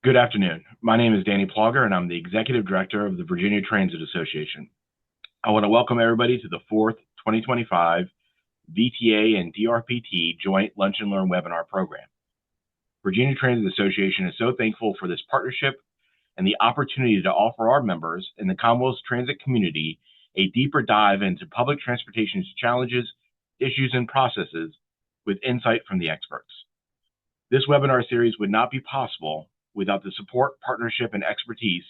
Good afternoon. My name is Danny Plogger, and I'm the Executive Director of the Virginia Transit Association. I want to welcome everybody to the fourth 2025 VTA and DRPT Joint Lunch and Learn webinar program. Virginia Transit Association is so thankful for this partnership and the opportunity to offer our members in the Commonwealth's transit community a deeper dive into public transportation's challenges, issues, and processes with insight from the experts. This webinar series would not be possible without the support, partnership, and expertise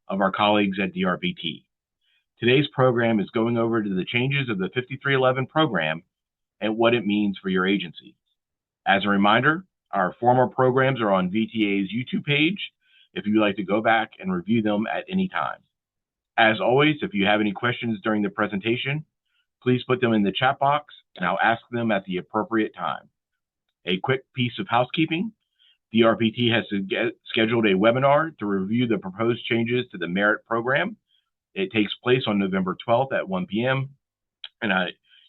of our colleagues at DRPT. Today's program is going over to the changes of the 5311 program and what it means for your agency. As a reminder, our former programs are on VTA's YouTube page if you'd like to go back and review them at any time. As always, if you have any questions during the presentation, please put them in the chat box and I'll ask them at the appropriate time. A quick piece of housekeeping. DRPT has scheduled a webinar to review the proposed changes to the merit program. It takes place on November 12th at 1 p.m. and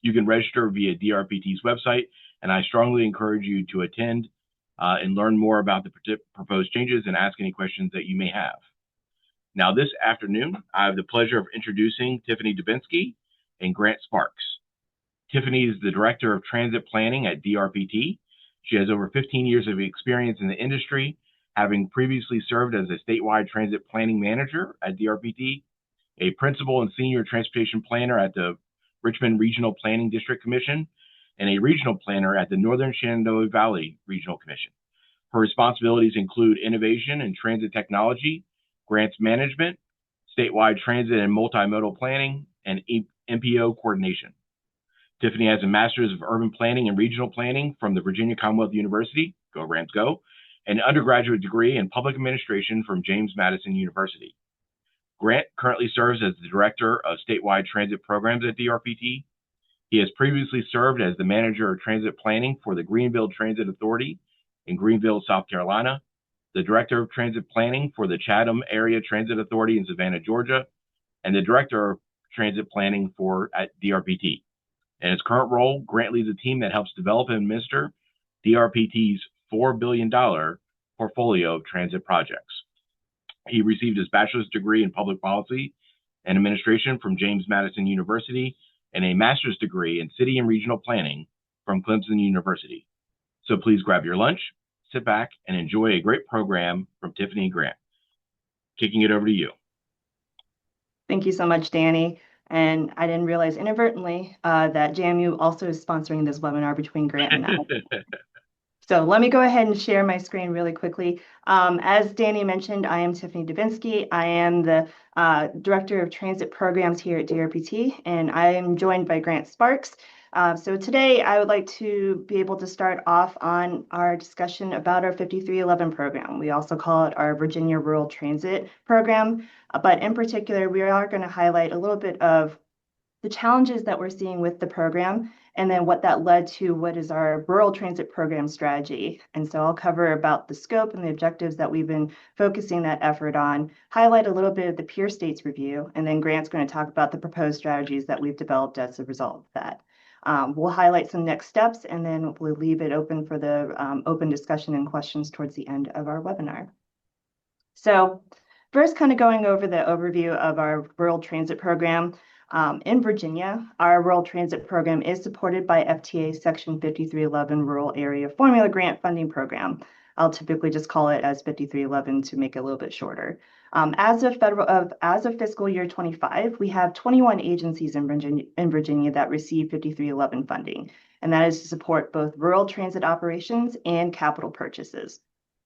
you can register via DRPT's website, and I strongly encourage you to attend and learn more about the proposed changes and ask any questions that you may have. Now this afternoon, I have the pleasure of introducing Tiffany Dubinsky and Grant Sparks. Tiffany is the Director of Transit Planning at DRPT. She has over 15 years of experience in the industry, having previously served as a statewide transit planning manager at DRPT, a principal and senior transportation planner at the Richmond Regional Planning District Commission, and a regional planner at the Northern Shenandoah Valley Regional Commission. Her responsibilities include innovation and transit technology, grants management, statewide transit and multimodal planning, and MPO coordination. Tiffany has a Master's of Urban Planning and Regional Planning from the Virginia Commonwealth University, go Rams go, and an undergraduate degree in Public Administration from James Madison University. Grant currently serves as the Director of Statewide Transit Programs at DRPT. He has previously served as the Manager of Transit Planning for the Greenville Transit Authority in Greenville, South Carolina, the Director of Transit Planning for the Chatham Area Transit Authority in Savannah, Georgia, and the Director of Transit Planning at DRPT. In his current role, Grant leads a team that helps develop and administer DRPT's $4 billion portfolio of transit projects. He received his bachelor's degree in public policy and administration from James Madison University and a master's degree in city and regional planning from Clemson University. So please grab your lunch, sit back, and enjoy a great program from Tiffany and Grant. Kicking it over to you. Thank you so much, Danny. And I didn't realize inadvertently that JMU also is sponsoring this webinar between Grant and I. So let me go ahead and share my screen really quickly. As Danny mentioned, I am Tiffany Dubinsky. I am the Director of Transit Programs here at DRPT, and I am joined by Grant Sparks. So today I would like to be able to start off on our discussion about our 5311 program. We also call it our Virginia Rural Transit Program, but in particular, we are going to highlight a little bit of the challenges that we're seeing with the program, and then what that led to what is our rural transit program strategy. And so I'll cover about the scope and the objectives that we've been focusing that effort on, highlight a little bit of the peer states review, and then Grant's going to talk about the proposed strategies that we've developed as a result of that. We'll highlight some next steps, and then we'll leave it open for the open discussion and questions towards the end of our webinar. So first, kind of going over the overview of our rural transit program. In Virginia, our rural transit program is supported by FTA Section 5311 Rural Area Formula Grant Funding Program. I'll typically just call it as 5311 to make it a little bit shorter. As of fiscal year 25, we have 21 agencies in Virginia that receive 5311 funding, and that is to support both rural transit operations and capital purchases.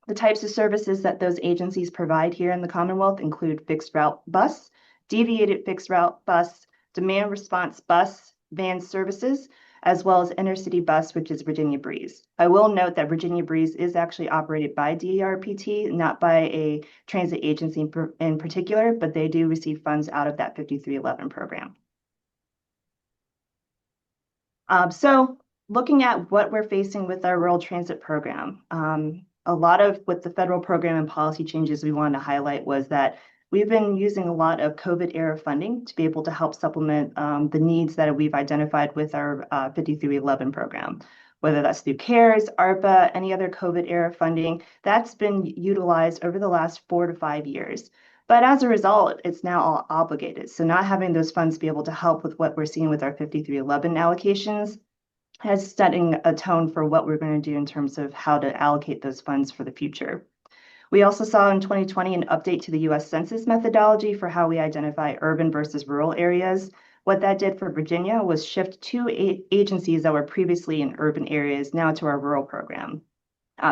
The types of services that those agencies provide here in the Commonwealth include fixed route bus, deviated fixed route bus, demand response bus, van services, as well as intercity bus, which is Virginia Breeze. I will note that Virginia Breeze is actually operated by DRPT, not by a transit agency in particular, but they do receive funds out of that 5311 program. So looking at what we're facing with our rural transit program, a lot of what the federal program and policy changes we wanted to highlight was that we've been using a lot of COVID-era funding to be able to help supplement the needs that we've identified with our 5311 program. whether that's through CARES, ARPA, any other COVID-era funding. That's been utilized over the last 4 to 5 years. But as a result, it's now all obligated. So not having those funds be able to help with what we're seeing with our 5311 allocations has setting a tone for what we're going to do in terms of how to allocate those funds for the future. We also saw in 2020 an update to the US Census methodology for how we identify urban versus rural areas. What that did for Virginia was shift two agencies that were previously in urban areas now to our rural program.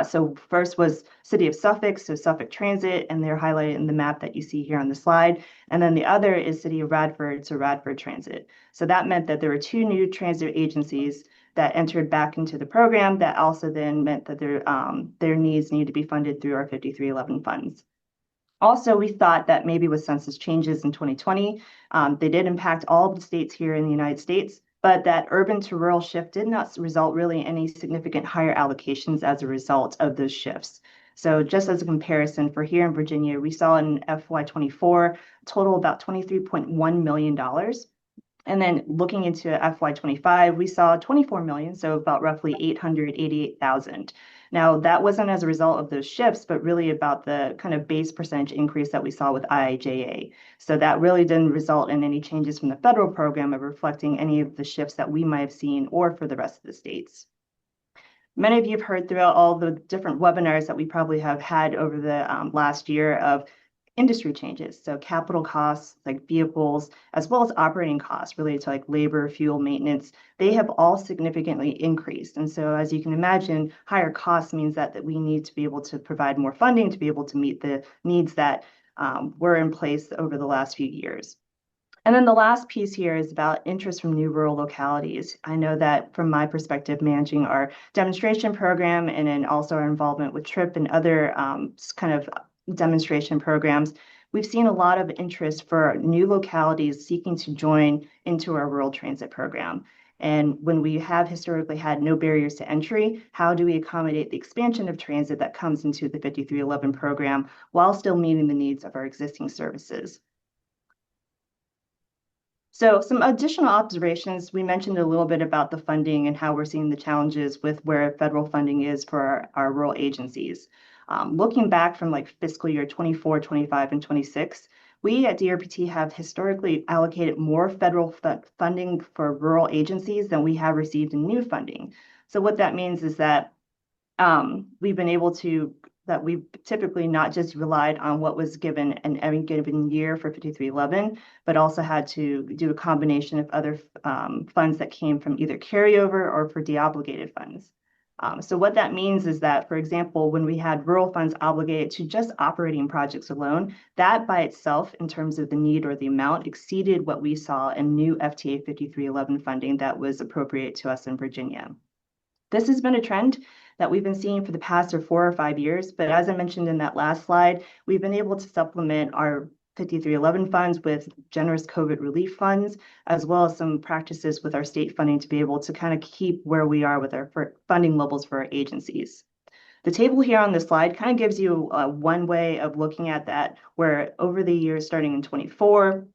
So first was City of Suffolk, so Suffolk Transit, and they're highlighted in the map that you see here on the slide. And then the other is City of Radford, so Radford Transit. So that meant that there were two new transit agencies that entered back into the program. That also then meant that their needs need to be funded through our 5311 funds. Also, we thought that maybe with census changes in 2020, they did impact all of the states here in the United States, but that urban to rural shift did not result really in any significant higher allocations as a result of those shifts. So just as a comparison, for here in Virginia, we saw in FY24 total about $23.1 million. And then looking into FY25, we saw 24 million, so about roughly 888,000. Now, that wasn't as a result of those shifts, but really about the kind of base percentage increase that we saw with IIJA. So that really didn't result in any changes from the federal program of reflecting any of the shifts that we might have seen or for the rest of the states. Many of you have heard throughout all the different webinars that we probably have had over the last year of industry changes. So capital costs like vehicles, as well as operating costs related to like labor, fuel, maintenance, they have all significantly increased. And so as you can imagine, higher costs means that we need to be able to provide more funding to be able to meet the needs that were in place over the last few years. And then the last piece here is about interest from new rural localities. I know that from my perspective, managing our demonstration program and then also our involvement with TRIP and other kind of demonstration programs, we've seen a lot of interest for new localities seeking to join into our rural transit program. And when we have historically had no barriers to entry, how do we accommodate the expansion of transit that comes into the 5311 program while still meeting the needs of our existing services? So some additional observations, we mentioned a little bit about the funding and how we're seeing the challenges with where federal funding is for our rural agencies. Looking back from like fiscal year 24, 25, and 26, we at DRPT have historically allocated more federal funding for rural agencies than we have received in new funding. So what that means is that we've typically not just relied on what was given in every given year for 5311, but also had to do a combination of other funds that came from either carryover or for deobligated funds. So what that means is that, for example, when we had rural funds obligated to just operating projects alone, that by itself, in terms of the need or the amount, exceeded what we saw in new FTA 5311 funding that was appropriate to us in Virginia. This has been a trend that we've been seeing for the past 4 or 5 years, but as I mentioned in that last slide, we've been able to supplement our 5311 funds with generous COVID relief funds, as well as some practices with our state funding to be able to kind of keep where we are with our funding levels for our agencies. The table here on this slide kind of gives you one way of looking at that, where over the years starting in 24,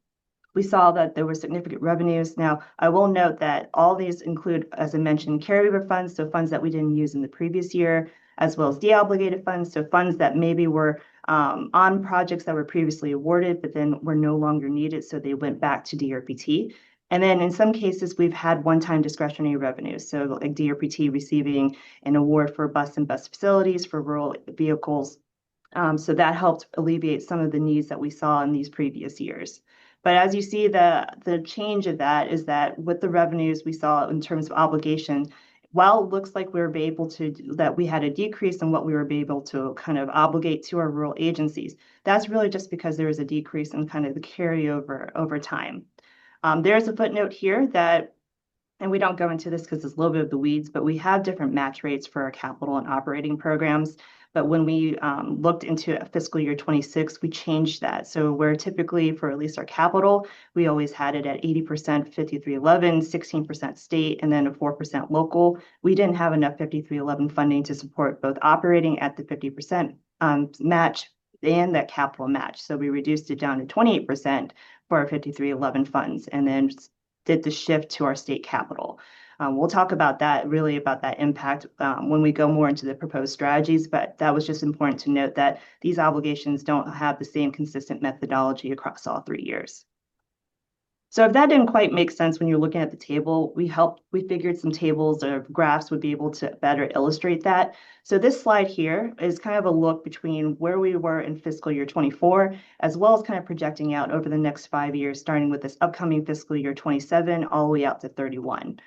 we saw that there were significant revenues. Now, I will note that all these include, as I mentioned, carryover funds, so funds that we didn't use in the previous year, as well as deobligated funds, so funds that maybe were on projects that were previously awarded, but then were no longer needed, so they went back to DRPT. And then in some cases, we've had one-time discretionary revenues, so like DRPT receiving an award for bus and bus facilities for rural vehicles. So that helped alleviate some of the needs that we saw in these previous years. But as you see, the change of that is that with the revenues we saw in terms of obligation, while it looks like that we had a decrease in what we were able to kind of obligate to our rural agencies, that's really just because there is a decrease in kind of the carryover over time. There's a footnote here that, and we don't go into this because it's a little bit of the weeds, but we have different match rates for our capital and operating programs. But when we looked into fiscal year 26, we changed that. So where typically for at least our capital, we always had it at 80% 5311, 16% state, and then a 4% local. We didn't have enough 5311 funding to support both operating at the 50% match and that capital match. So we reduced it down to 28% for our 5311 funds and then did the shift to our state capital. We'll talk about that, really about that impact when we go more into the proposed strategies, but that was just important to note that these obligations don't have the same consistent methodology across all 3 years. So if that didn't quite make sense when you're looking at the table, we figured some tables or graphs would be able to better illustrate that. So this slide here is kind of a look between where we were in fiscal year 24, as well as kind of projecting out over the next 5 years, starting with this upcoming fiscal year 27, all the way out to 31.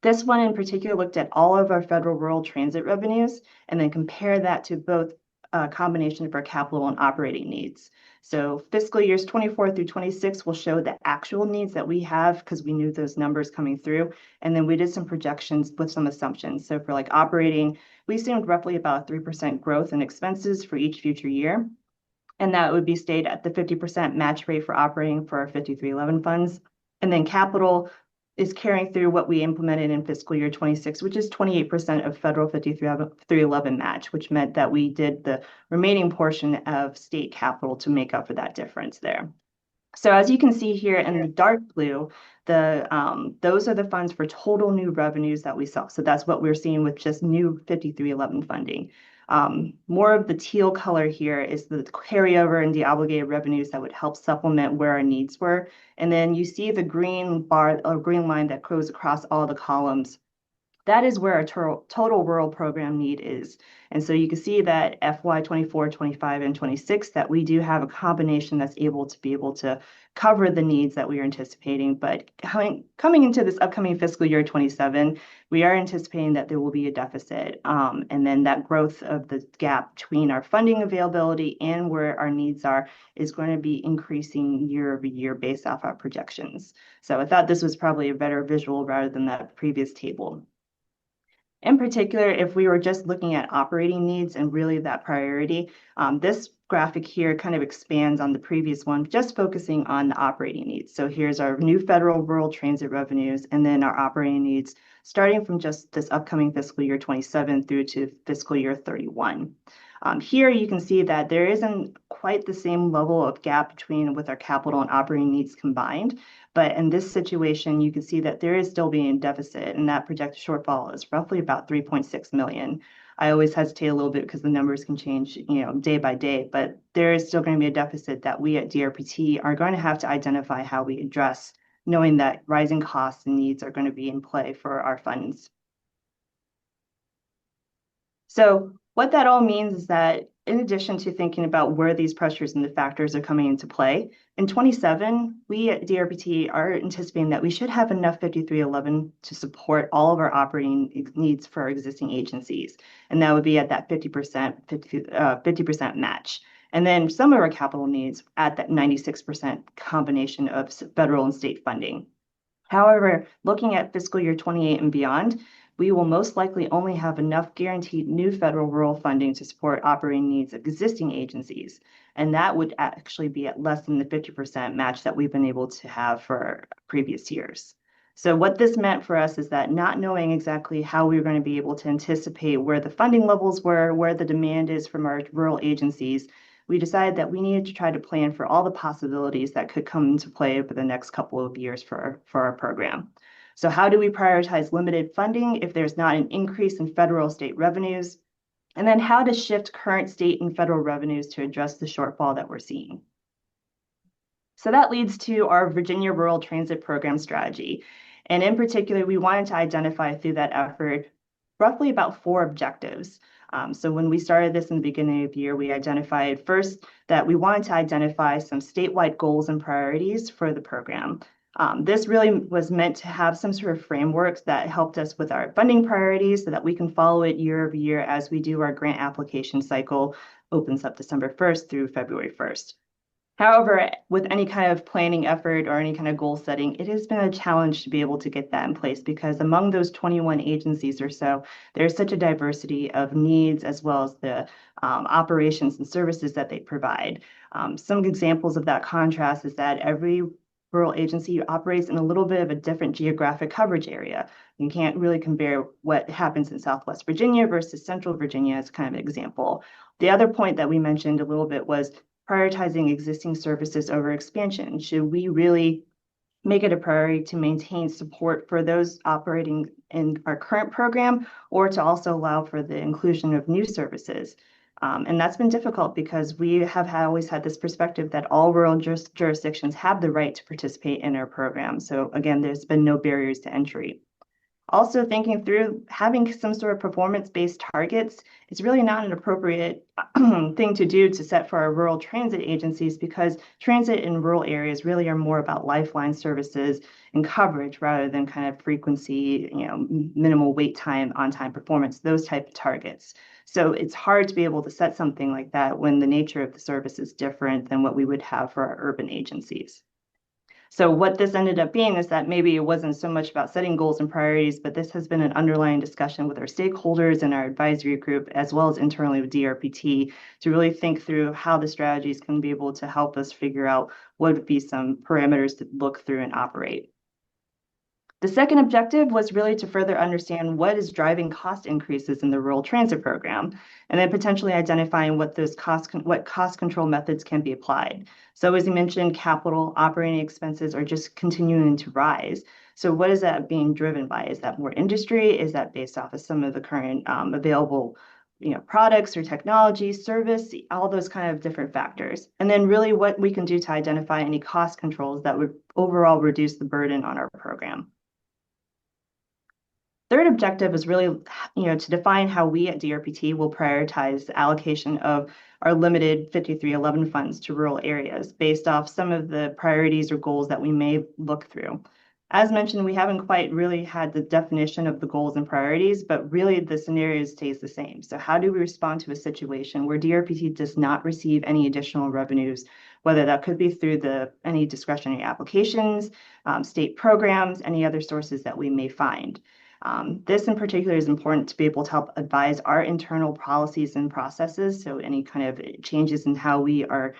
This one in particular looked at all of our federal rural transit revenues and then compare that to both a combination of our capital and operating needs. So fiscal years 24 through 26 will show the actual needs that we have because we knew those numbers coming through. And then we did some projections with some assumptions. So for like operating, we assumed roughly about 3% growth in expenses for each future year. And that would be stayed at the 50% match rate for operating for our 5311 funds. And then capital is carrying through what we implemented in fiscal year 26, which is 28% of federal 5311 match, which meant that we did the remaining portion of state capital to make up for that difference there. So as you can see here in the dark blue, those are the funds for total new revenues that we saw. So that's what we're seeing with just new 5311 funding. More of the teal color here is the carryover and the obligated revenues that would help supplement where our needs were. And then you see the green bar or green line that goes across all the columns. That is where our total rural program need is. And so you can see that FY 24, 25, and 26, that we do have a combination that's able to cover the needs that we are anticipating. But coming into this upcoming fiscal year 27, we are anticipating that there will be a deficit. And then that growth of the gap between our funding availability and where our needs are is going to be increasing year over year based off our projections. So I thought this was probably a better visual rather than that previous table. In particular, if we were just looking at operating needs and really that priority, this graphic here kind of expands on the previous one, just focusing on the operating needs. So here's our new federal rural transit revenues and then our operating needs starting from just this upcoming fiscal year 27 through to fiscal year 31. Here you can see that there isn't quite the same level of gap with our capital and operating needs combined. But in this situation, you can see that there is still being a deficit, and that projected shortfall is roughly about 3.6 million. I always hesitate a little bit because the numbers can change, day by day, but there is still going to be a deficit that we at DRPT are going to have to identify how we address, knowing that rising costs and needs are going to be in play for our funds. So what that all means is that in addition to thinking about where these pressures and the factors are coming into play, in 27, we at DRPT are anticipating that we should have enough 5311 to support all of our operating needs for our existing agencies. And that would be at that 50% match. And then some of our capital needs at that 96% combination of federal and state funding. However, looking at fiscal year 28 and beyond, we will most likely only have enough guaranteed new federal rural funding to support operating needs of existing agencies. And that would actually be at less than the 50% match that we've been able to have for previous years. So what this meant for us is that not knowing exactly how we were going to be able to anticipate where the funding levels were, where the demand is from our rural agencies, we decided that we needed to try to plan for all the possibilities that could come into play over the next couple of years for our program. So how do we prioritize limited funding if there's not an increase in federal state revenues? And then how to shift current state and federal revenues to address the shortfall that we're seeing. So that leads to our Virginia Rural Transit Program strategy. And in particular, we wanted to identify through that effort roughly about 4 objectives. So when we started this in the beginning of the year, we identified first that we wanted to identify some statewide goals and priorities for the program. This really was meant to have some sort of frameworks that helped us with our funding priorities so that we can follow it year over year as we do our grant application cycle, opens up December 1st through February 1st. However, with any kind of planning effort or any kind of goal setting, it has been a challenge to be able to get that in place because among those 21 agencies or so, there's such a diversity of needs as well as the operations and services that they provide. Some examples of that contrast is that every rural agency operates in a little bit of a different geographic coverage area. You can't really compare what happens in Southwest Virginia versus Central Virginia as kind of an example. The other point that we mentioned a little bit was prioritizing existing services over expansion. Should we really make it a priority to maintain support for those operating in our current program, or to also allow for the inclusion of new services. And that's been difficult because we have always had this perspective that all rural jurisdictions have the right to participate in our program. So again, there's been no barriers to entry. Also thinking through having some sort of performance-based targets is really not an appropriate thing to do to set for our rural transit agencies, because transit in rural areas really are more about lifeline services and coverage rather than kind of frequency, minimal wait time, on-time performance, those type of targets. So it's hard to be able to set something like that when the nature of the service is different than what we would have for our urban agencies. So what this ended up being is that maybe it wasn't so much about setting goals and priorities, but this has been an underlying discussion with our stakeholders and our advisory group, as well as internally with DRPT, to really think through how the strategies can be able to help us figure out what would be some parameters to look through and operate. The second objective was really to further understand what is driving cost increases in the rural transit program, and then potentially identifying what cost control methods can be applied. So as you mentioned, capital operating expenses are just continuing to rise. So what is that being driven by? Is that more industry? Is that based off of some of the current available products or technology, service, all those kind of different factors? And then really what we can do to identify any cost controls that would overall reduce the burden on our program. Third objective is really, to define how we at DRPT will prioritize the allocation of our limited 5311 funds to rural areas based off some of the priorities or goals that we may look through. As mentioned, we haven't quite really had the definition of the goals and priorities, but really the scenario stays the same. So how do we respond to a situation where DRPT does not receive any additional revenues, whether that could be through any discretionary applications, state programs, any other sources that we may find? This in particular is important to be able to help advise our internal policies and processes. So any kind of changes in how we are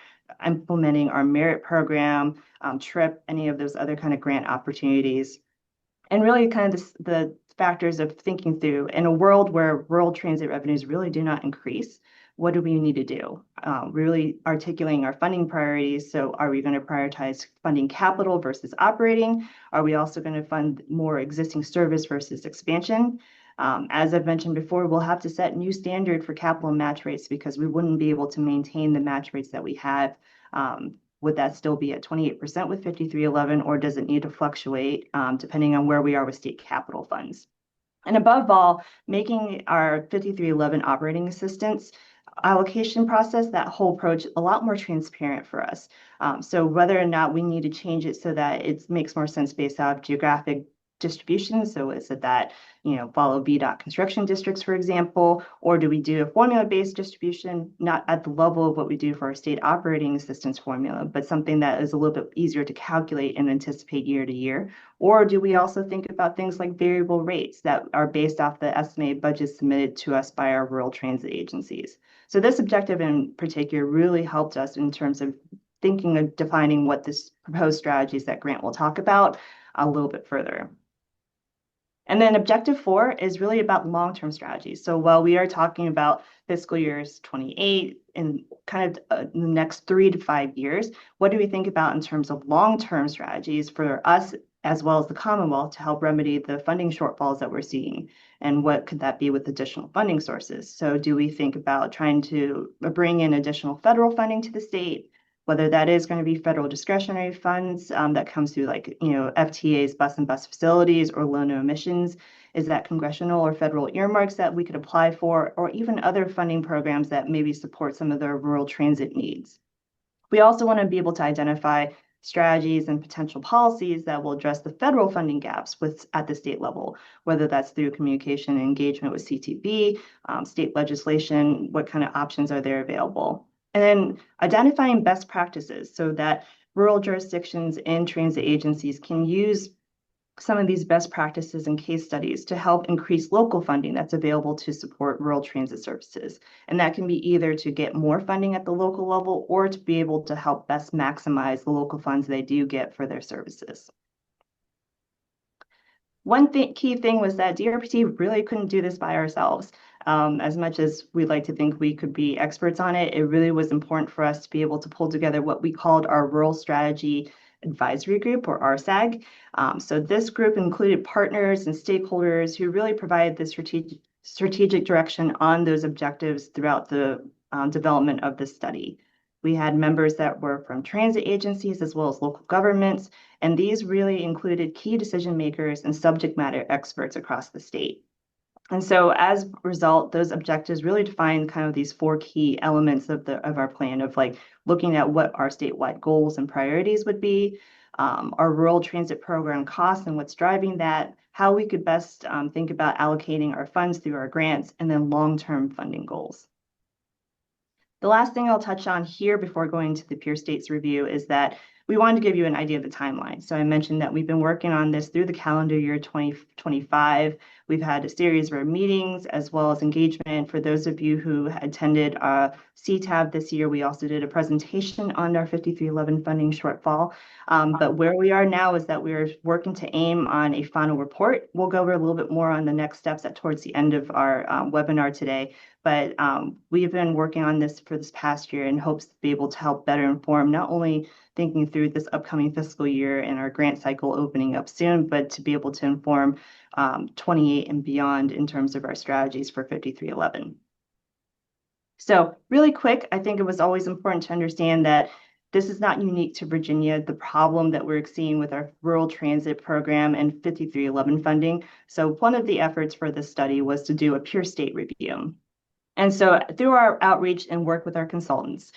implementing our merit program, TRIP, any of those other kind of grant opportunities. And really kind of the factors of thinking through in a world where rural transit revenues really do not increase, what do we need to do? Really articulating our funding priorities. So are we going to prioritize funding capital versus operating? Are we also going to fund more existing service versus expansion? As I've mentioned before, we'll have to set new standard for capital match rates because we wouldn't be able to maintain the match rates that we have. Would that still be at 28% with 5311, or does it need to fluctuate depending on where we are with state capital funds? And above all, making our 5311 operating assistance allocation process, that whole approach, a lot more transparent for us. So whether or not we need to change it so that it makes more sense based off geographic distribution. So is it that, follow VDOT construction districts, for example, or do we do a formula-based distribution, not at the level of what we do for our state operating assistance formula, but something that is a little bit easier to calculate and anticipate year to year? Or do we also think about things like variable rates that are based off the estimated budgets submitted to us by our rural transit agencies? So this objective in particular really helped us in terms of thinking of defining what this proposed strategies that Grant will talk about a little bit further. And then objective 4 is really about long-term strategies. So while we are talking about fiscal years 28 and kind of the next 3 to 5 years, what do we think about in terms of long-term strategies for us as well as the Commonwealth to help remedy the funding shortfalls that we're seeing? And what could that be with additional funding sources? So do we think about trying to bring in additional federal funding to the state, whether that is going to be federal discretionary funds that comes through like, FTA's bus and bus facilities or low no emissions? Is that congressional or federal earmarks that we could apply for, or even other funding programs that maybe support some of their rural transit needs? We also want to be able to identify strategies and potential policies that will address the federal funding gaps at the state level, whether that's through communication and engagement with CTB, state legislation, what kind of options are there available? And then identifying best practices so that rural jurisdictions and transit agencies can use some of these best practices and case studies to help increase local funding that's available to support rural transit services. And that can be either to get more funding at the local level or to be able to help best maximize the local funds they do get for their services. One key thing was that DRPT really couldn't do this by ourselves. As much as we'd like to think we could be experts on it, it really was important for us to be able to pull together what we called our rural strategy Advisory Group, or RSAG. So this group included partners and stakeholders who really provided the strategic direction on those objectives throughout the development of the study. We had members that were from transit agencies as well as local governments, and these really included key decision makers and subject matter experts across the state. And so as a result, those objectives really define kind of these four key elements of our plan of like looking at what our statewide goals and priorities would be, our rural transit program costs and what's driving that, how we could best think about allocating our funds through our grants, and then long-term funding goals. The last thing I'll touch on here before going to the peer states review is that we wanted to give you an idea of the timeline. So I mentioned that we've been working on this through the calendar year 2025. We've had a series of meetings as well as engagement. For those of you who attended CTAB this year, we also did a presentation on our 5311 funding shortfall. But where we are now is that we're working to aim on a final report. We'll go over a little bit more on the next steps towards the end of our webinar today. But we've been working on this for this past year in hopes to be able to help better inform not only thinking through this upcoming fiscal year and our grant cycle opening up soon, but to be able to inform 28 and beyond in terms of our strategies for 5311. So really quick, I think it was always important to understand that this is not unique to Virginia, the problem that we're seeing with our rural transit program and 5311 funding. So one of the efforts for this study was to do a peer state review. And so through our outreach and work with our consultants,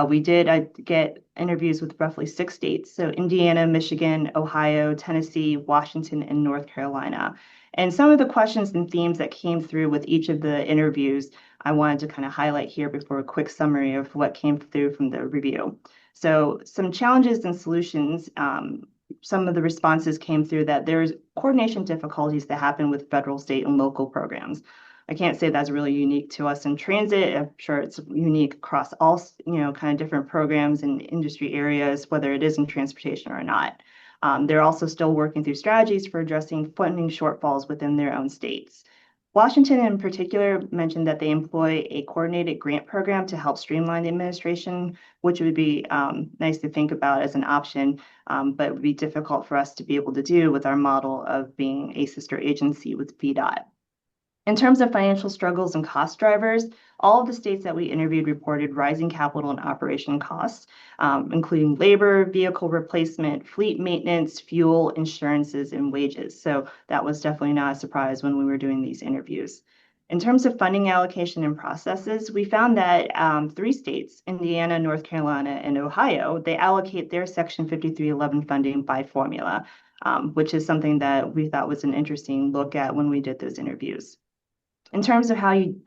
we did get interviews with roughly 6 states. So Indiana, Michigan, Ohio, Tennessee, Washington, and North Carolina. And some of the questions and themes that came through with each of the interviews, I wanted to kind of highlight here before a quick summary of what came through from the review. So some challenges and solutions, some of the responses came through that there's coordination difficulties that happen with federal, state, and local programs. I can't say that's really unique to us in transit. I'm sure it's unique across all, kind of different programs and industry areas, whether it is in transportation or not. They're also still working through strategies for addressing funding shortfalls within their own states. Washington in particular mentioned that they employ a coordinated grant program to help streamline the administration, which would be nice to think about as an option, but would be difficult for us to be able to do with our model of being a sister agency with VDOT. In terms of financial struggles and cost drivers, all of the states that we interviewed reported rising capital and operation costs, including labor, vehicle replacement, fleet maintenance, fuel, insurances, and wages. So that was definitely not a surprise when we were doing these interviews. In terms of funding allocation and processes, we found that 3 states, Indiana, North Carolina, and Ohio, they allocate their Section 5311 funding by formula, which is something that we thought was an interesting look at when we did those interviews. In terms of how you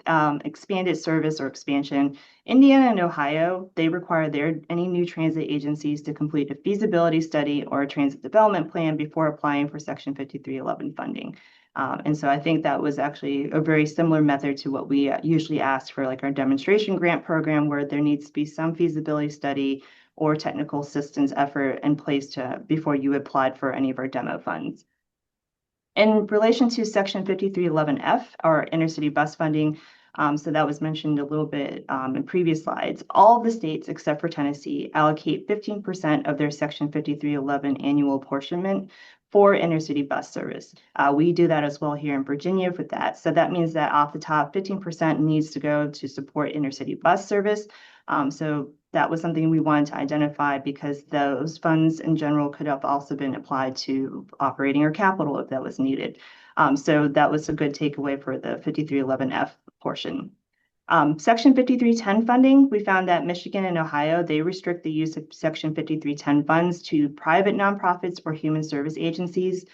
expanded service or expansion, Indiana and Ohio, they require any new transit agencies to complete a feasibility study or a transit development plan before applying for Section 5311 funding. And so I think that was actually a very similar method to what we usually ask for like our demonstration grant program, where there needs to be some feasibility study or technical assistance effort in place before you applied for any of our demo funds. In relation to Section 5311F, our intercity bus funding, so that was mentioned a little bit in previous slides, all of the states except for Tennessee allocate 15% of their Section 5311 annual apportionment for intercity bus service. We do that as well here in Virginia for that. So that means that off the top, 15% needs to go to support intercity bus service. So that was something we wanted to identify because those funds in general could have also been applied to operating or capital if that was needed. So that was a good takeaway for the 5311F portion. Section 5310 funding, we found that Michigan and Ohio, they restrict the use of Section 5310 funds to private nonprofits or human service agencies.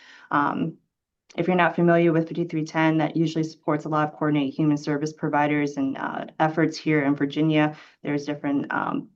If you're not familiar with 5310, that usually supports a lot of coordinated human service providers and efforts here in Virginia. There's different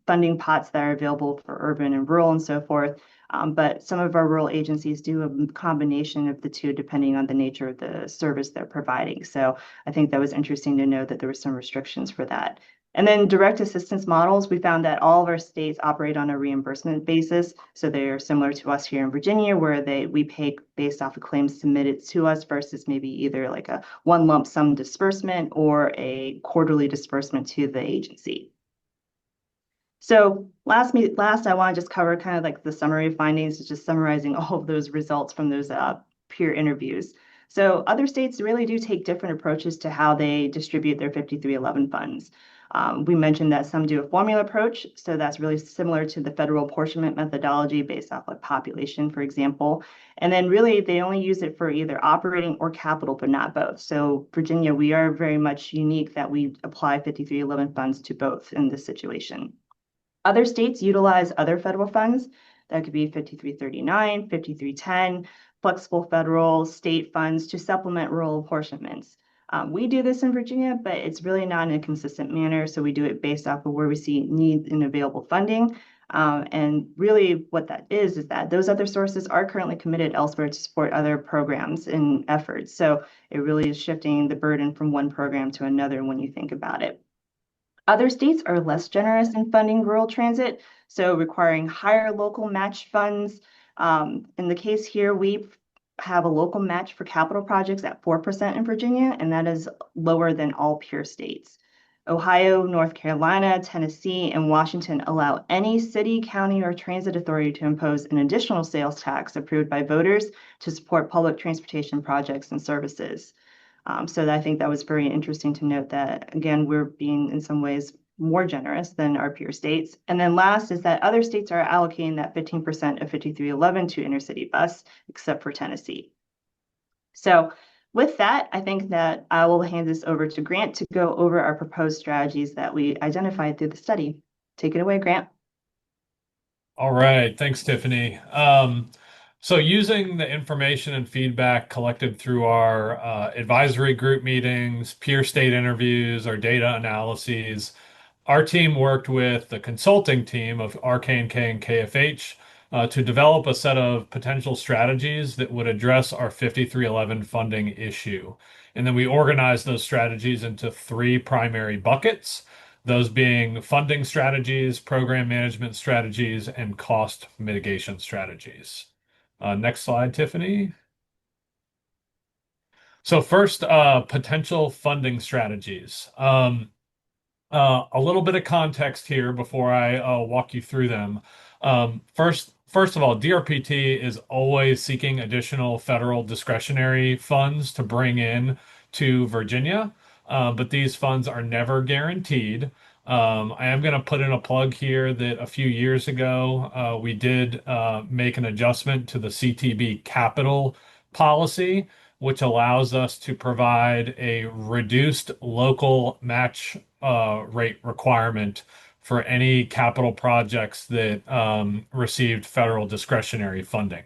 funding pots that are available for urban and rural and so forth. But some of our rural agencies do a combination of the two depending on the nature of the service they're providing. So I think that was interesting to know that there were some restrictions for that. And then direct assistance models, we found that all of our states operate on a reimbursement basis. So they are similar to us here in Virginia, where we pay based off of claims submitted to us versus maybe either like a one lump sum disbursement or a quarterly disbursement to the agency. So last I want to just cover kind of like the summary findings, just summarizing all of those results from those peer interviews. So other states really do take different approaches to how they distribute their 5311 funds. We mentioned that some do a formula approach, so that's really similar to the federal apportionment methodology based off like population, for example. And then really they only use it for either operating or capital, but not both. So Virginia, we are very much unique that we apply 5311 funds to both in this situation. Other states utilize other federal funds. That could be 5339, 5310, flexible federal, state funds to supplement rural apportionments. We do this in Virginia, but it's really not in a consistent manner. So we do it based off of where we see need and available funding. And really, what that is that those other sources are currently committed elsewhere to support other programs and efforts. So it really is shifting the burden from one program to another when you think about it. Other states are less generous in funding rural transit, so requiring higher local match funds. In the case here, we have a local match for capital projects at 4% in Virginia, and that is lower than all peer states. Ohio, North Carolina, Tennessee, and Washington allow any city, county, or transit authority to impose an additional sales tax approved by voters to support public transportation projects and services. So I think that was very interesting to note that, again, we're being in some ways more generous than our peer states. And then last is that other states are allocating that 15% of 5311 to intercity bus, except for Tennessee. So with that, I think that I will hand this over to Grant to go over our proposed strategies that we identified through the study. Take it away, Grant. All right, thanks, Tiffany. So using the information and feedback collected through our advisory group meetings, peer state interviews, our data analyses, our team worked with the consulting team of RK&K and KFH to develop a set of potential strategies that would address our 5311 funding issue. And then we organized those strategies into three primary buckets, those being funding strategies, program management strategies, and cost mitigation strategies. Next slide, Tiffany. So first, potential funding strategies. A little bit of context here before I walk you through them. First of all, DRPT is always seeking additional federal discretionary funds to bring in to Virginia, but these funds are never guaranteed. I am going to put in a plug here that a few years ago, we did make an adjustment to the CTB capital policy, which allows us to provide a reduced local match rate requirement for any capital projects that received federal discretionary funding.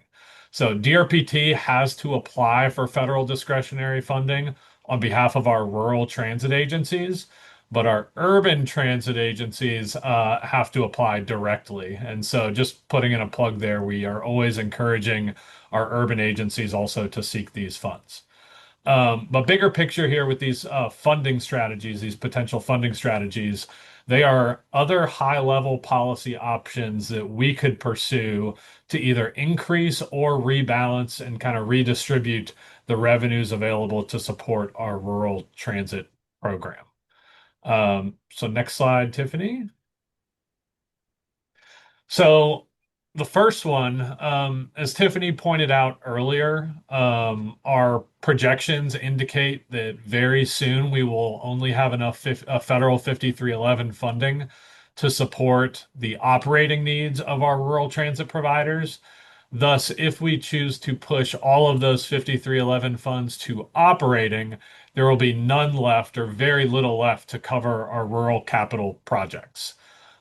So DRPT has to apply for federal discretionary funding on behalf of our rural transit agencies, but our urban transit agencies have to apply directly. And so just putting in a plug there, we are always encouraging our urban agencies also to seek these funds. But bigger picture here with these funding strategies, these potential funding strategies, they are other high-level policy options that we could pursue to either increase or rebalance and kind of redistribute the revenues available to support our rural transit program. So next slide, Tiffany. So the first one, as Tiffany pointed out earlier, our projections indicate that very soon we will only have enough federal 5311 funding to support the operating needs of our rural transit providers. Thus, if we choose to push all of those 5311 funds to operating, there will be none left or very little left to cover our rural capital projects.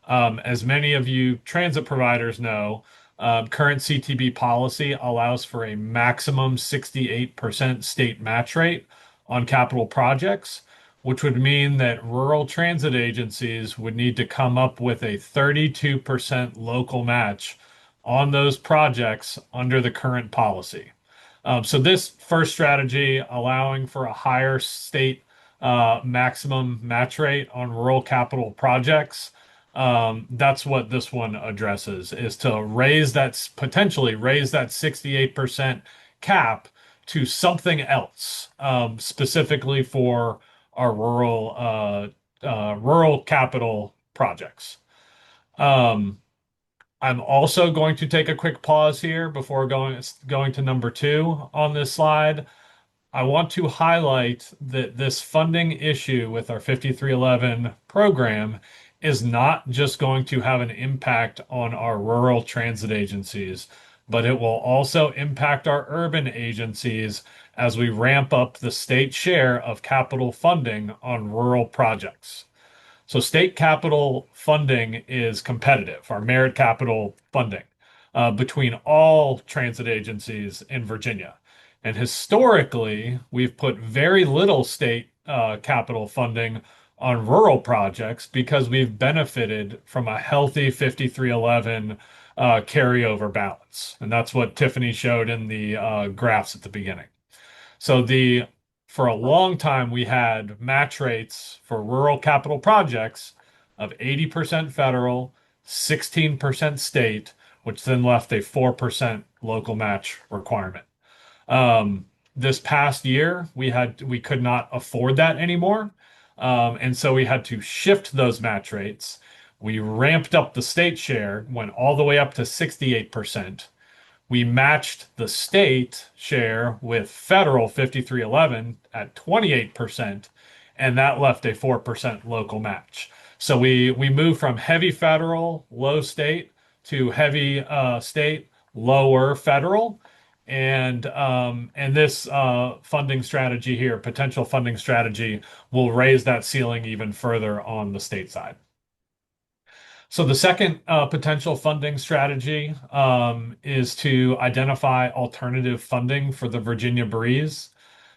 As many of you transit providers know, current CTB policy allows for a maximum 68% state match rate on capital projects, which would mean that rural transit agencies would need to come up with a 32% local match on those projects under the current policy. So this first strategy, allowing for a higher state maximum match rate on rural capital projects, that's what this one addresses, is to potentially raise that 68% cap to something else, specifically for our rural capital projects. Um, I'm also going to take a quick pause here before going to number two on this slide. I want to highlight that this funding issue with our 5311 program is not just going to have an impact on our rural transit agencies, but it will also impact our urban agencies as we ramp up the state share of capital funding on rural projects. So state capital funding is competitive, our merit capital funding, between all transit agencies in Virginia. And historically, we've put very little state capital funding on rural projects because we've benefited from a healthy 5311 carryover balance. And that's what Tiffany showed in the graphs at the beginning. So the for a long time we had match rates for rural capital projects of 80% federal, 16% state, which then left a 4% local match requirement. This past year we could not afford that anymore. And so we had to shift those match rates. We ramped up the state share, went all the way up to 68%. We matched the state share with federal 5311 at 28%, and that left a 4% local match. So we moved from heavy federal, low state to heavy state, lower federal. And this funding strategy here, potential funding strategy, will raise that ceiling even further on the state side. So the second potential funding strategy is to identify alternative funding for the Virginia Breeze.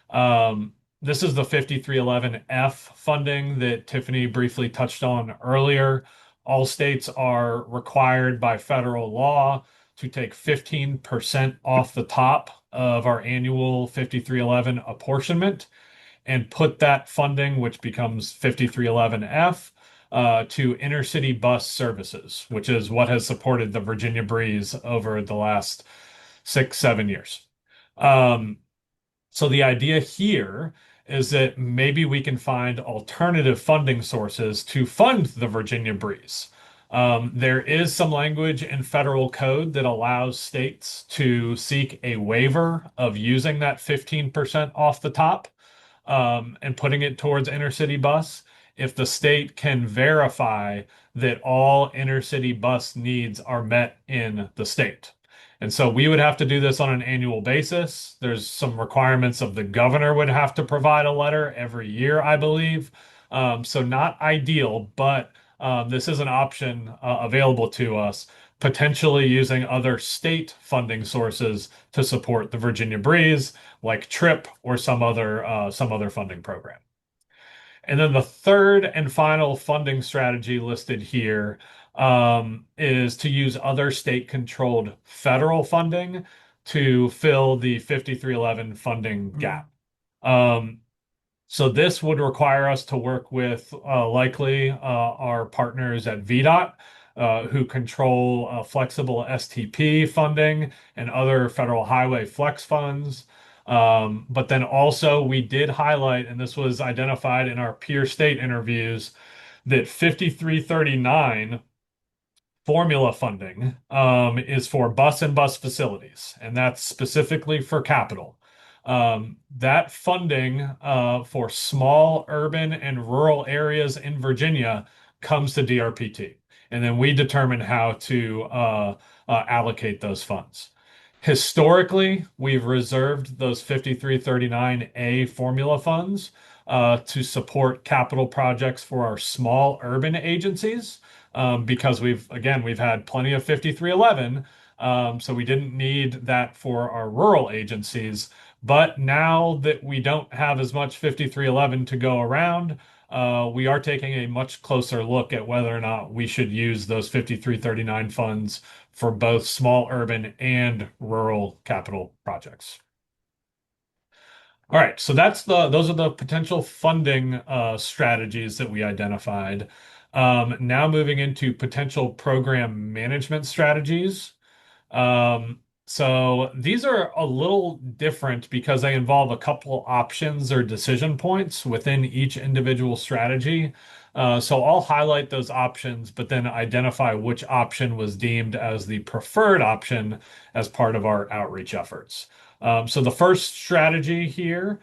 This is the 5311F funding that Tiffany briefly touched on earlier. All states are required by federal law to take 15% off the top of our annual 5311 apportionment and put that funding, which becomes 5311F, to intercity bus services, which is what has supported the Virginia Breeze over the last 6, 7 years. So the idea here is that maybe we can find alternative funding sources to fund the Virginia Breeze. There is some language in federal code that allows states to seek a waiver of using that 15% off the top and putting it towards intercity bus if the state can verify that all intercity bus needs are met in the state. And so we would have to do this on an annual basis. There's some requirements of the governor would have to provide a letter every year, I believe. So not ideal, but this is an option available to us, potentially using other state funding sources to support the Virginia Breeze, like TRIP or some other funding program. And then the third and final funding strategy listed here is to use other state-controlled federal funding to fill the 5311 funding gap. So this would require us to work with likely our partners at VDOT, who control flexible STP funding and other federal highway flex funds. But then also we did highlight, and this was identified in our peer state interviews, that 5339 formula funding is for bus and bus facilities, and that's specifically for capital. That funding for small urban and rural areas in Virginia comes to DRPT, and then we determine how to allocate those funds. Historically, we've reserved those 5339A formula funds to support capital projects for our small urban agencies because we've had plenty of 5311, so we didn't need that for our rural agencies. But now that we don't have as much 5311 to go around, we are taking a much closer look at whether or not we should use those 5339 funds for both small urban and rural capital projects. All right, so those are the potential funding strategies that we identified. Now moving into potential program management strategies. So these are a little different because they involve a couple options or decision points within each individual strategy. So I'll highlight those options, but then identify which option was deemed as the preferred option as part of our outreach efforts. So the first strategy here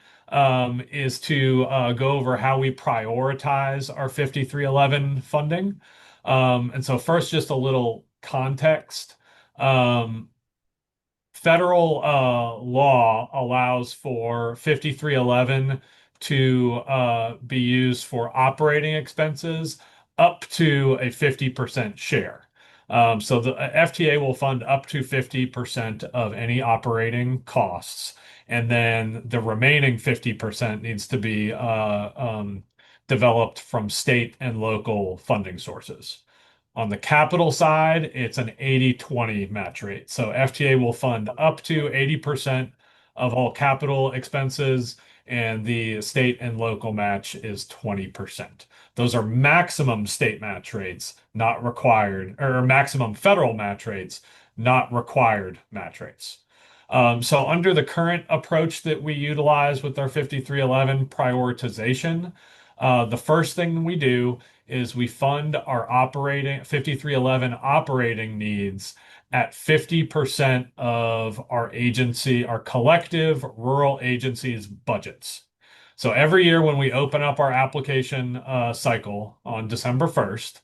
is to go over how we prioritize our 5311 funding. And so first, just a little context. Um, Federal law allows for 5311 to be used for operating expenses up to a 50% share. So the FTA will fund up to 50% of any operating costs, and then the remaining 50% needs to be developed from state and local funding sources. On the capital side, it's an 80-20 match rate. So FTA will fund up to 80% of all capital expenses, and the state and local match is 20%. Those are maximum state match rates, not required, or maximum federal match rates, not required match rates. So under the current approach that we utilize with our 5311 prioritization, the first thing we do is we fund our operating 5311 operating needs at 50% of our agency, our collective rural agencies budgets. So every year when we open up our application cycle on December 1st,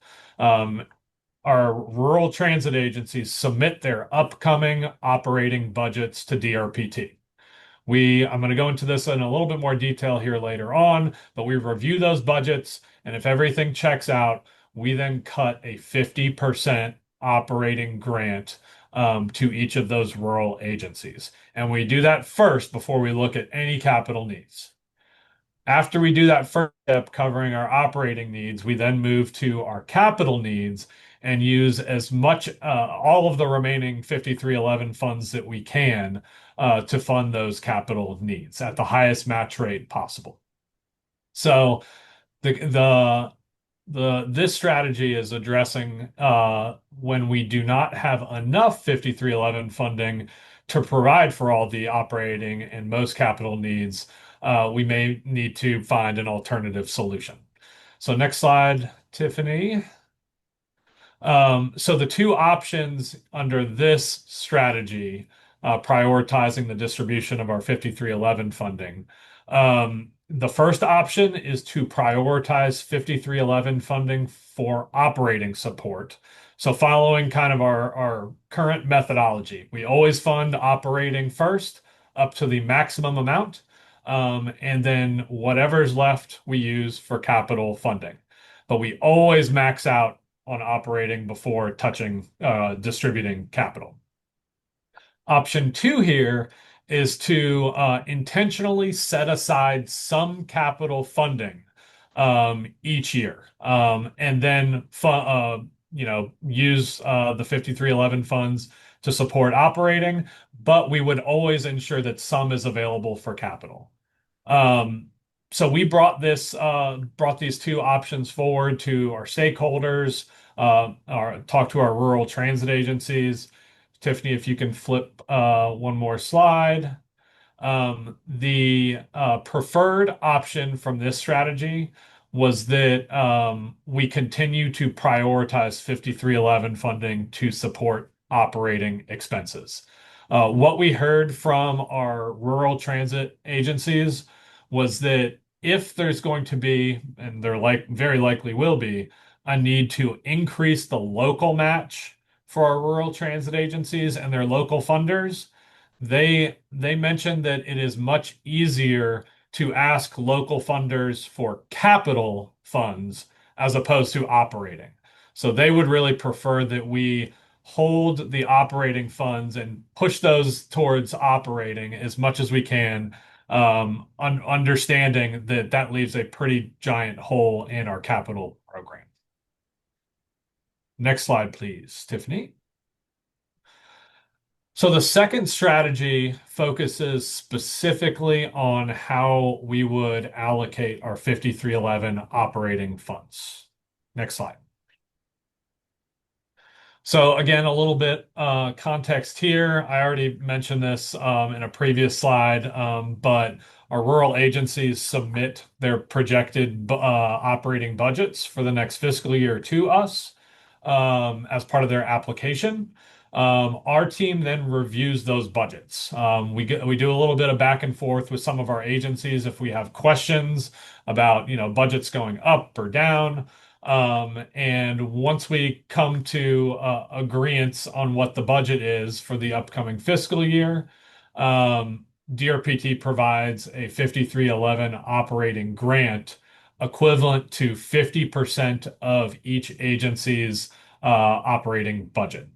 our rural transit agencies submit their upcoming operating budgets to DRPT. I'm going to go into this in a little bit more detail here later on, but we review those budgets, and if everything checks out, we then cut a 50% operating grant to each of those rural agencies. And we do that first before we look at any capital needs. After we do that first step covering our operating needs, we then move to our capital needs and use as much, all of the remaining 5311 funds that we can to fund those capital needs at the highest match rate possible. So this strategy is addressing when we do not have enough 5311 funding to provide for all the operating and most capital needs. We may need to find an alternative solution. So next slide, Tiffany. So the two options under this strategy, prioritizing the distribution of our 5311 funding. The first option is to prioritize 5311 funding for operating support. So following kind of our current methodology, we always fund operating first up to the maximum amount, and then whatever's left we use for capital funding. But we always max out on operating before touching distributing capital. Option 2 here is to intentionally set aside some capital funding each year, and then use the 5311 funds to support operating, but we would always ensure that some is available for capital. So we brought these two options forward to our stakeholders, talk to our rural transit agencies. Tiffany, if you can flip one more slide. The preferred option from this strategy was that we continue to prioritize 5311 funding to support operating expenses. What we heard from our rural transit agencies was that if there's going to be, and there very likely will be, a need to increase the local match for our rural transit agencies and their local funders, they mentioned that it is much easier to ask local funders for capital funds as opposed to operating. So they would really prefer that we hold the operating funds and push those towards operating as much as we can, understanding that that leaves a pretty giant hole in our capital program. Next slide, please, Tiffany. So the second strategy focuses specifically on how we would allocate our 5311 operating funds. Next slide. So again, a little bit context here. I already mentioned this in a previous slide, but our rural agencies submit their projected operating budgets for the next fiscal year to us as part of their application. Our team then reviews those budgets. We do a little bit of back and forth with some of our agencies if we have questions about, budgets going up or down. And once we come to agreements on what the budget is for the upcoming fiscal year, DRPT provides a 5311 operating grant equivalent to 50% of each agency's operating budget.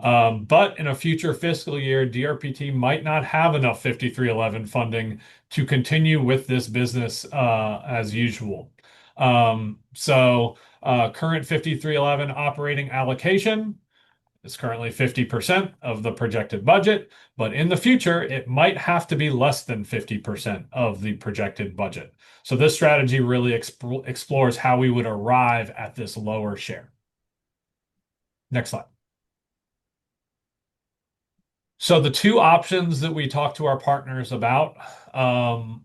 But in a future fiscal year, DRPT might not have enough 5311 funding to continue with this business as usual. Current 5311 operating allocation is currently 50% of the projected budget, but in the future, it might have to be less than 50% of the projected budget. So this strategy really explores how we would arrive at this lower share. Next slide. So the two options that we talked to our partners about, option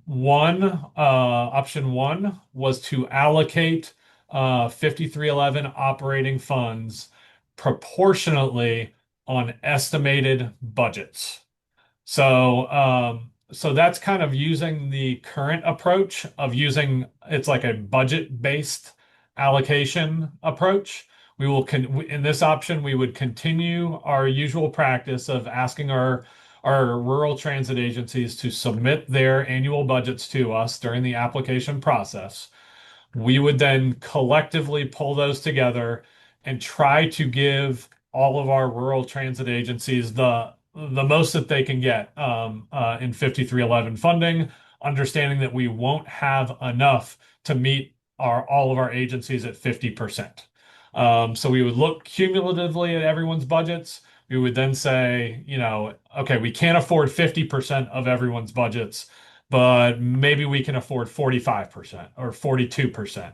one was to allocate 5311 operating funds proportionately on estimated budgets. So that's kind of using the current approach of using it's like a budget-based allocation approach. In this option, we would continue our usual practice of asking our rural transit agencies to submit their annual budgets to us during the application process. We would then collectively pull those together and try to give all of our rural transit agencies the most that they can get in 5311 funding, understanding that we won't have enough to meet all of our agencies at 50%. So we would look cumulatively at everyone's budgets. We would then say, okay, we can't afford 50% of everyone's budgets, but maybe we can afford 45% or 42%.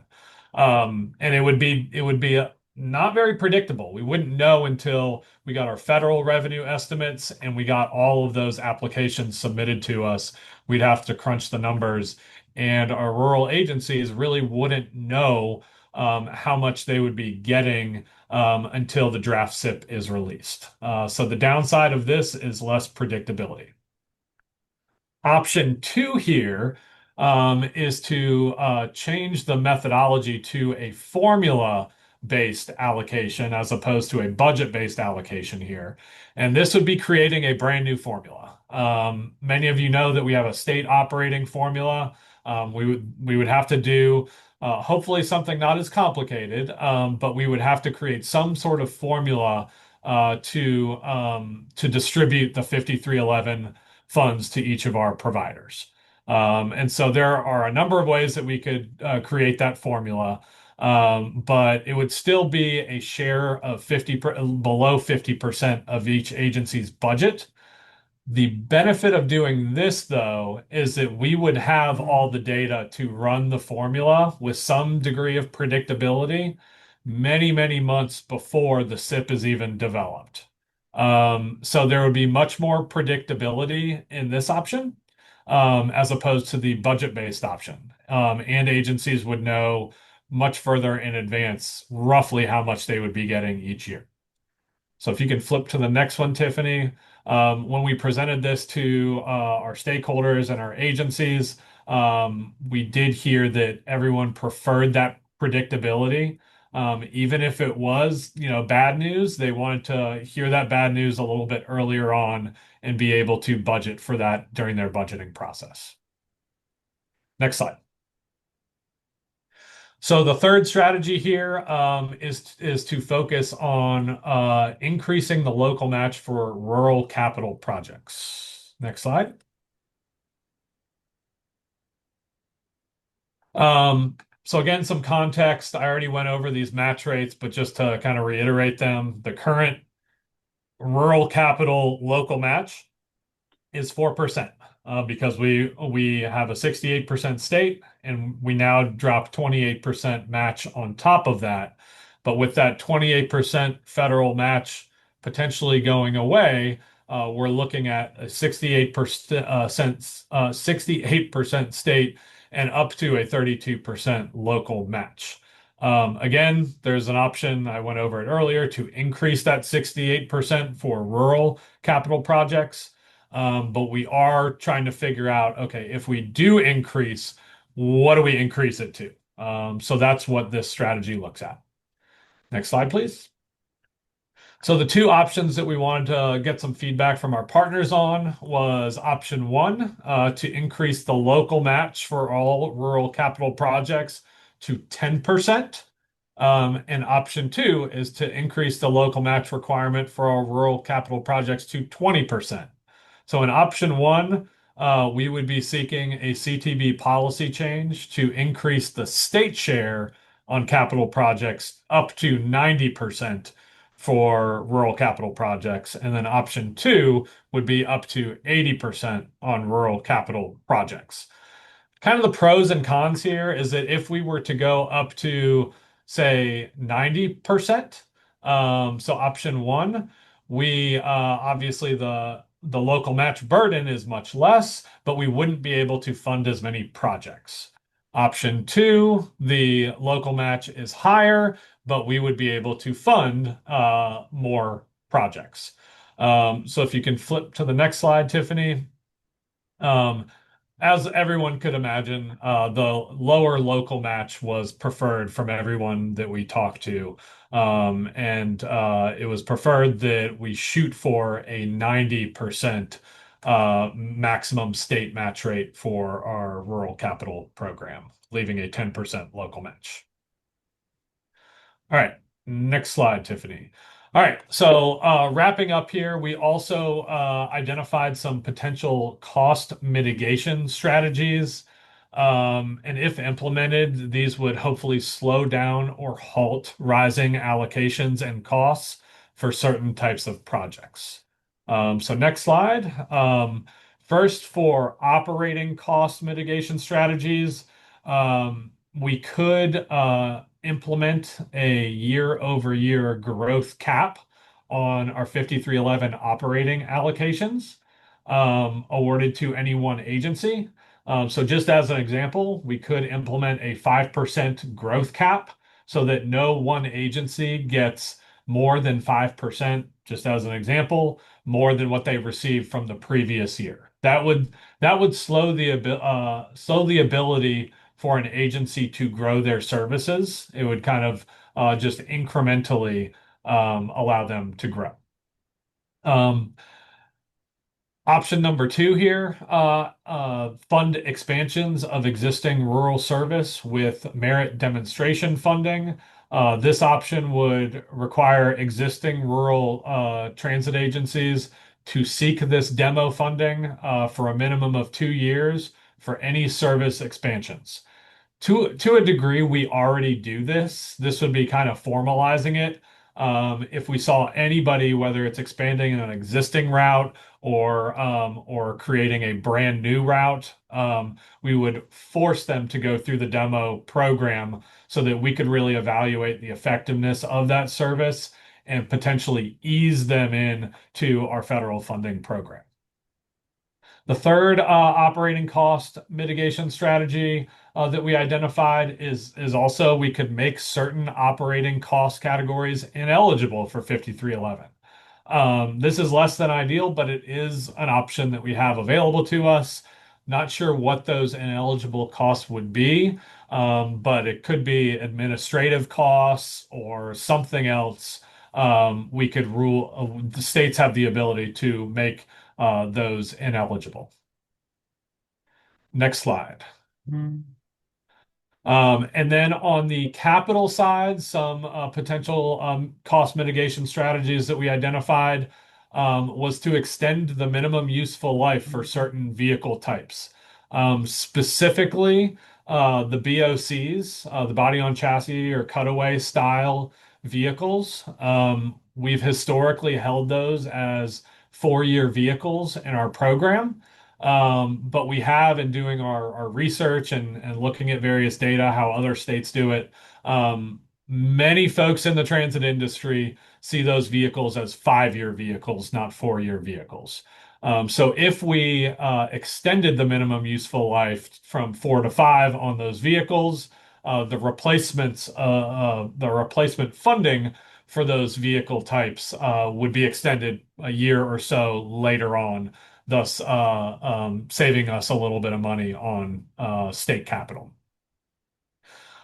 And it would be not very predictable. We wouldn't know until we got our federal revenue estimates and we got all of those applications submitted to us. We'd have to crunch the numbers, and our rural agencies really wouldn't know how much they would be getting until the draft SIP is released. So the downside of this is less predictability. Option two here is to change the methodology to a formula-based allocation as opposed to a budget-based allocation here. And this would be creating a brand new formula. Many of you know that we have a state operating formula. We would have to do hopefully something not as complicated, but we would have to create some sort of formula to distribute the 5311 funds to each of our providers. And so there are a number of ways that we could create that formula, but it would still be a share of below 50% of each agency's budget. The benefit of doing this, though, is that we would have all the data to run the formula with some degree of predictability many, many months before the SIP is even developed. So there would be much more predictability in this option as opposed to the budget-based option. And agencies would know much further in advance roughly how much they would be getting each year. So if you can flip to the next one, Tiffany. When we presented this to our stakeholders and our agencies, we did hear that everyone preferred that predictability. Even if it was, bad news, they wanted to hear that bad news a little bit earlier on and be able to budget for that during their budgeting process. Next slide. So the third strategy here is to focus on increasing the local match for rural capital projects. Next slide. So again, some context. I already went over these match rates, but just to kind of reiterate them, the current rural capital local match is 4%. Because we have a 68% state and we now drop 28% match on top of that. But with that 28% federal match potentially going away, we're looking at a 68% state and up to a 32% local match. Again, there's an option, I went over it earlier, to increase that 68% for rural capital projects. But we are trying to figure out, okay, if we do increase, what do we increase it to? So that's what this strategy looks at. Next slide, please. So the two options that we wanted to get some feedback from our partners on was option one, to increase the local match for all rural capital projects to 10%. And option two is to increase the local match requirement for all rural capital projects to 20%. So in option one, we would be seeking a CTB policy change to increase the state share on capital projects up to 90% for rural capital projects. And then option two would be up to 80% on rural capital projects. Kind of the pros and cons here is that if we were to go up to, say, 90%, so option one, we obviously the local match burden is much less, but we wouldn't be able to fund as many projects. Option two, the local match is higher, but we would be able to fund more projects. So if you can flip to the next slide, Tiffany. As everyone could imagine, the lower local match was preferred from everyone that we talked to. And it was preferred that we shoot for a 90% maximum state match rate for our rural capital program, leaving a 10% local match. All right, next slide, Tiffany. All right, so wrapping up here, we also identified some potential cost mitigation strategies. And if implemented, these would hopefully slow down or halt rising allocations and costs for certain types of projects. So next slide. First, for operating cost mitigation strategies, we could implement a year-over-year growth cap on our 5311 operating allocations awarded to any one agency. So just as an example, we could implement a 5% growth cap so that no one agency gets more than 5%, just as an example, more than what they received from the previous year. That would slow the ability for an agency to grow their services. It would kind of just incrementally allow them to grow. Option number two here, fund expansions of existing rural service with merit demonstration funding. This option would require existing rural transit agencies to seek this demo funding for a minimum of 2 years for any service expansions. To a degree, we already do this. This would be kind of formalizing it. If we saw anybody, whether it's expanding an existing route or creating a brand new route, we would force them to go through the demo program so that we could really evaluate the effectiveness of that service and potentially ease them in to our federal funding program. The third operating cost mitigation strategy that we identified is also we could make certain operating cost categories ineligible for 5311. This is less than ideal, but it is an option that we have available to us. Not sure what those ineligible costs would be, but it could be administrative costs or something else. We could rule, the states have the ability to make those ineligible. Next slide. And then on the capital side, some potential cost mitigation strategies that we identified was to extend the minimum useful life for certain vehicle types. Specifically, the BOCs, the body on chassis or cutaway style vehicles. We've historically held those as 4-year vehicles in our program. But we have, in doing our research and looking at various data, how other states do it, many folks in the transit industry see those vehicles as 5-year vehicles, not 4-year vehicles. So if we extended the minimum useful life from 4 to 5 on those vehicles, the replacement funding for those vehicle types would be extended a year or so later on, thus saving us a little bit of money on state capital.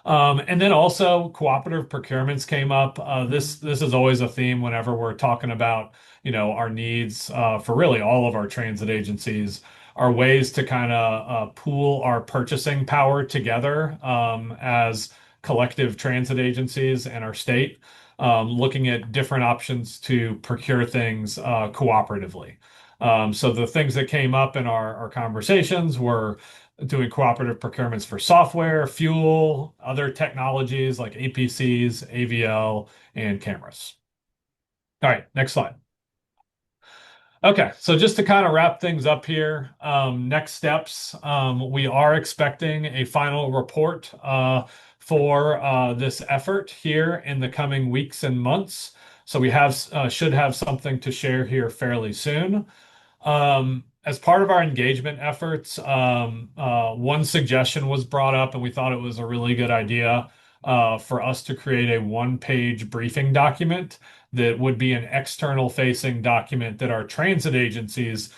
And then also cooperative procurements came up. This is always a theme whenever we're talking about, our needs for really all of our transit agencies are ways to kind of pool our purchasing power together as collective transit agencies and our state, looking at different options to procure things cooperatively. So the things that came up in our conversations were doing cooperative procurements for software, fuel, other technologies like APCs, AVL, and cameras. All right, next slide. Okay, so just to kind of wrap things up here, next steps, we are expecting a final report for this effort here in the coming weeks and months. So we should have something to share here fairly soon. As part of our engagement efforts, one suggestion was brought up, and we thought it was a really good idea for us to create a one-page briefing document that would be an external-facing document that our transit agencies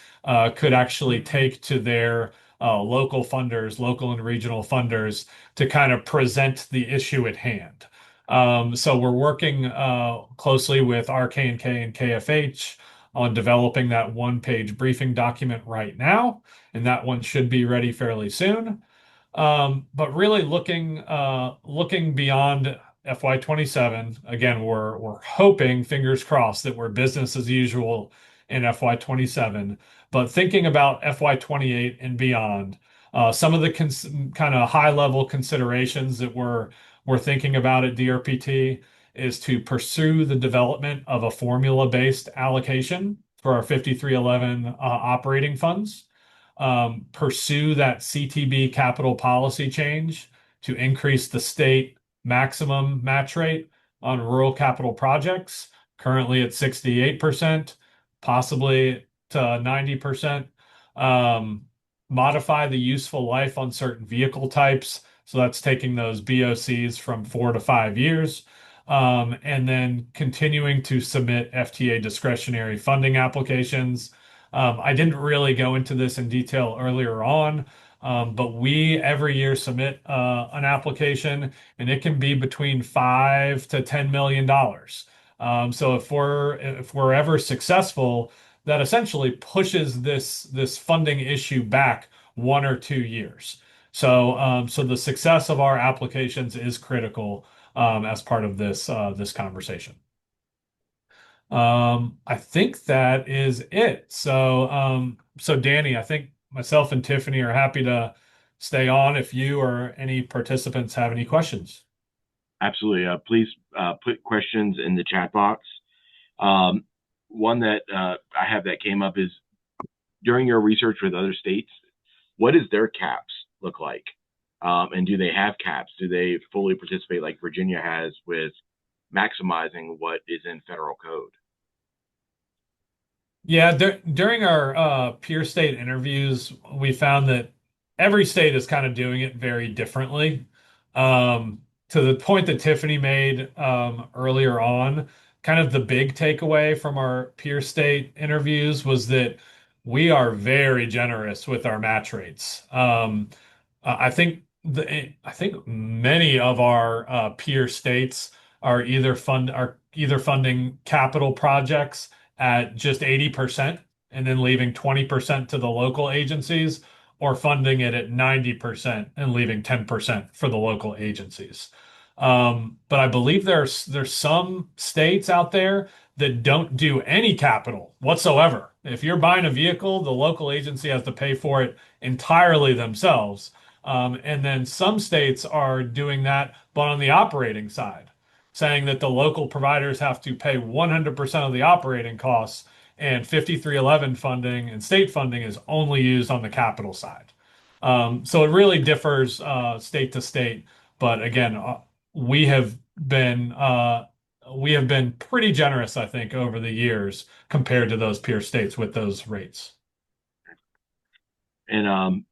could actually take to their local funders, local and regional funders, to kind of present the issue at hand. So we're working closely with RK&K and KFH on developing that one-page briefing document right now, and that one should be ready fairly soon. But really looking beyond FY27, again, we're hoping, fingers crossed, that we're business as usual in FY27. But thinking about FY28 and beyond, some of the kind of high-level considerations that we're thinking about at DRPT is to pursue the development of a formula-based allocation for our 5311 operating funds, pursue that CTB capital policy change to increase the state maximum match rate on rural capital projects, currently at 68%, possibly to 90%. Modify the useful life on certain vehicle types. So that's taking those BOCs from 4 to 5 years. And then continuing to submit FTA discretionary funding applications. I didn't really go into this in detail earlier on, but we every year submit an application, and it can be between $5 to $10 million. So if we're ever successful, that essentially pushes this funding issue back 1 or 2 years. So the success of our applications is critical as part of this conversation. I think that is it. So Danny, I think myself and Tiffany are happy to stay on if you or any participants have any questions. Absolutely. Please put questions in the chat box. One that I have that came up is, during your research with other states, what does their caps look like? And do they have caps? Do they fully participate like Virginia has with maximizing what is in federal code? Yeah, during our peer state interviews, we found that every state is kind of doing it very differently. To the point that Tiffany made earlier on, kind of the big takeaway from our peer state interviews was that we are very generous with our match rates. I think many of our peer states are either funding capital projects at just 80% and then leaving 20% to the local agencies, or funding it at 90% and leaving 10% for the local agencies. But I believe there's some states out there that don't do any capital whatsoever. If you're buying a vehicle, the local agency has to pay for it entirely themselves. And then some states are doing that, but on the operating side, saying that the local providers have to pay 100% of the operating costs, and 5311 funding and state funding is only used on the capital side. So it really differs state to state. But again, we have been pretty generous, I think, over the years compared to those peer states with those rates. And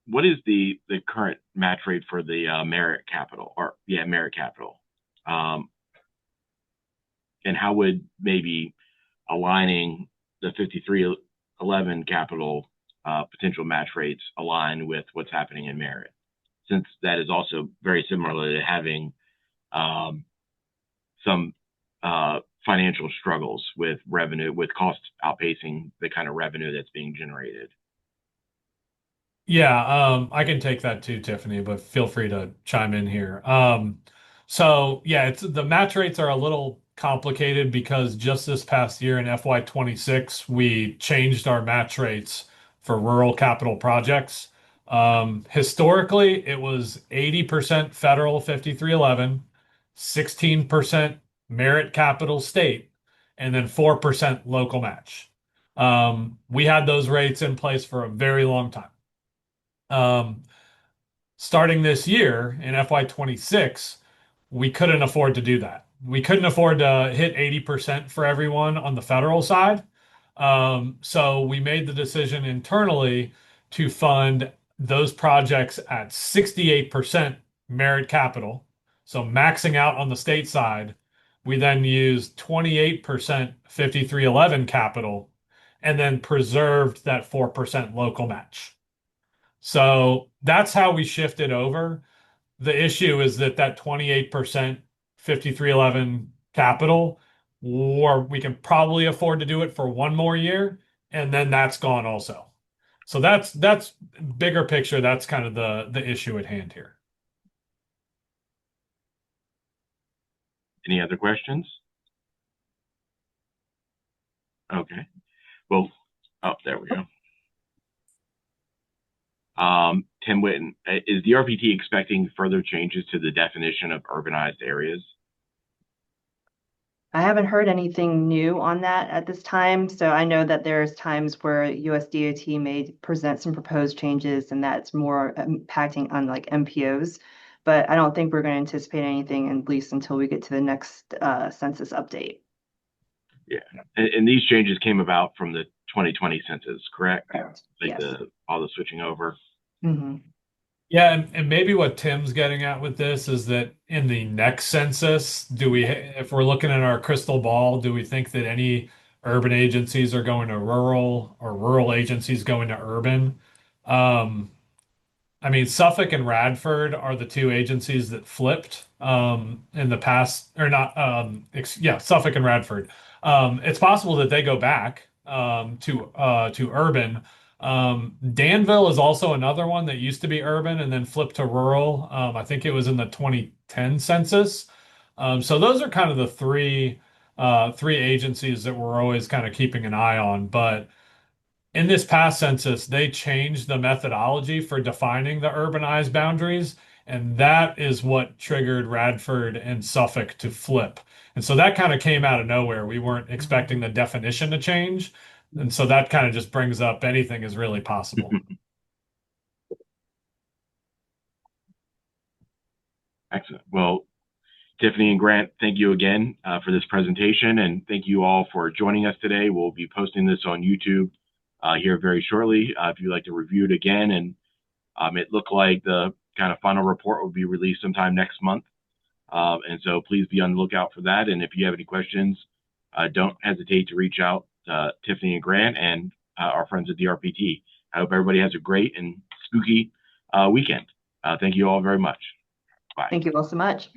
what is the current match rate for the merit capital, merit capital? And how would maybe aligning the 5311 capital potential match rates align with what's happening in merit, since that is also very similar to having some financial struggles with revenue, with costs outpacing the kind of revenue that's being generated. Yeah, I can take that too, Tiffany, but feel free to chime in here. So yeah, it's the match rates are a little complicated because just this past year in FY26, we changed our match rates for rural capital projects. Historically, it was 80% federal 5311, 16% merit capital state, and then 4% local match. We had those rates in place for a very long time. Um, Starting this year in FY26, we couldn't afford to do that. We couldn't afford to hit 80% for everyone on the federal side. So we made the decision internally to fund those projects at 68% merit capital. So maxing out on the state side, we then used 28% 5311 capital and then preserved that 4% local match. So that's how we shifted over. The issue is that 28% 5311 capital, or we can probably afford to do it for one more year, and then that's gone also. So that's bigger picture. That's kind of the issue at hand here. Any other questions? Okay. Well, oh, there we go. Tim Witten, is DRPT expecting further changes to the definition of urbanized areas? I haven't heard anything new on that at this time. So I know that there's times where USDOT may present some proposed changes and that's more impacting on like MPOs. But I don't think we're going to anticipate anything at least until we get to the next census update. Yeah, and these changes came about from the 2020 census, correct? Correct. Like Yes. all the switching over. Mm-hmm. Yeah, and maybe what Tim's getting at with this is that in the next census, if we're looking at our crystal ball, do we think that any urban agencies are going to rural or rural agencies going to urban? I mean, Suffolk and Radford are the two agencies that flipped in the past, or not. Yeah, Suffolk and Radford. It's possible that they go back to urban. Danville is also another one that used to be urban and then flipped to rural. I think it was in the 2010 census. So those are kind of the three agencies that we're always kind of keeping an eye on, but in this past census, they changed the methodology for defining the urbanized boundaries, and that is what triggered Radford and Suffolk to flip. And so that kind of came out of nowhere. We weren't expecting the definition to change. And so that kind of just brings up anything is really possible. Excellent. Well, Tiffany and Grant, thank you again for this presentation, and thank you all for joining us today. We'll be posting this on YouTube here very shortly if you'd like to review it again. And it looked like the kind of final report will be released sometime next month. And so please be on the lookout for that. And if you have any questions, don't hesitate to reach out to Tiffany and Grant and our friends at DRPT. I hope everybody has a great and spooky weekend. Thank you all very much. Bye. Thank you all so much.